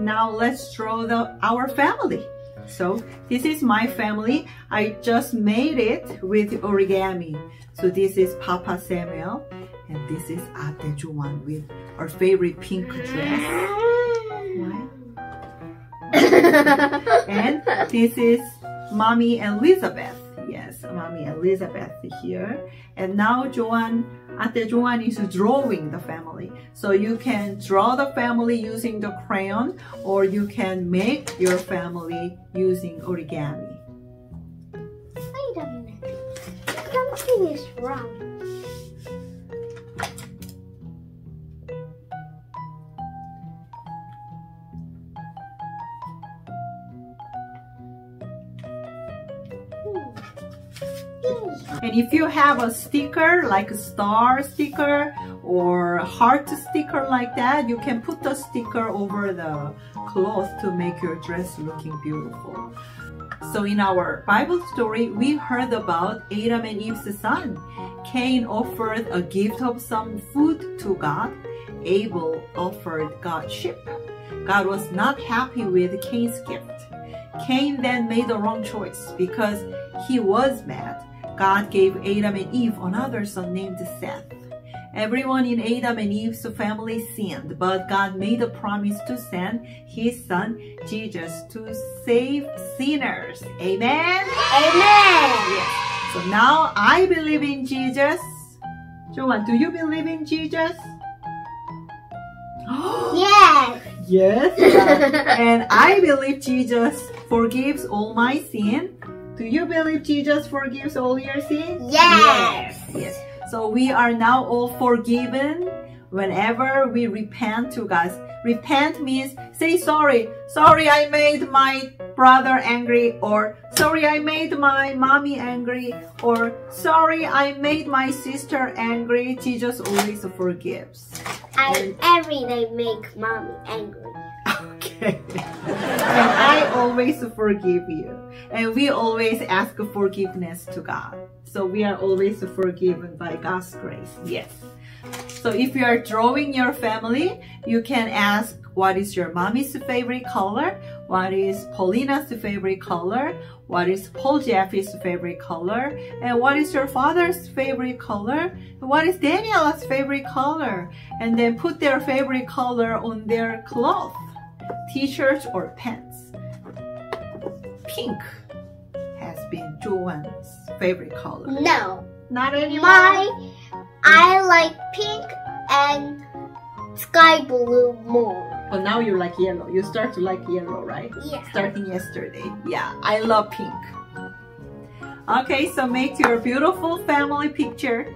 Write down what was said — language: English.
now let's draw our family. So this is my family. I just made it with origami. So this is Papa Samuel, and this is Ate Joan with our favorite pink dress. Right? And this is Mommy Elizabeth. Yes, Mommy Elizabeth here. And now Ate Joan is drawing the family. So you can draw the family using the crayon, or you can make your family using origami. Wait a minute. Something is wrong. And if you have a sticker, like a star sticker or heart sticker like that, you can put the sticker over the cloth to make your dress looking beautiful. So in our Bible story, we heard about Adam and Eve's son. Cain offered a gift of some food to God. Abel offered God sheep. God was not happy with Cain's gift. Cain then made the wrong choice because he was mad. God gave Adam and Eve another son named Seth. Everyone in Adam and Eve's family sinned, but God made a promise to send his son Jesus to save sinners. Amen? Amen! Yes. So now I believe in Jesus. Joan, do you believe in Jesus? Yes! Yes. And I believe Jesus forgives all my sin. Do you believe Jesus forgives all your sins? Yes. Yes. So we are now all forgiven whenever we repent to God. Repent means say sorry. Sorry, I made my brother angry, or sorry, I made my mommy angry, or sorry, I made my sister angry. Jesus always forgives. I every day make mommy angry. Okay. And I always forgive you. And we always ask forgiveness to God. So we are always forgiven by God's grace. Yes. So if you are drawing your family, you can ask, what is your mommy's favorite color? What is Paulina's favorite color? What is Paul Jeffy's favorite color? And what is your father's favorite color? And what is Daniela's favorite color? And then put their favorite color on their cloth, t-shirts or pants. Pink has been Joan's favorite color. No. Not anymore? I like pink and sky blue more. But now you like yellow. You start to like yellow, right? Yeah. Starting yesterday. Yeah, I love pink. Okay, so make your beautiful family picture.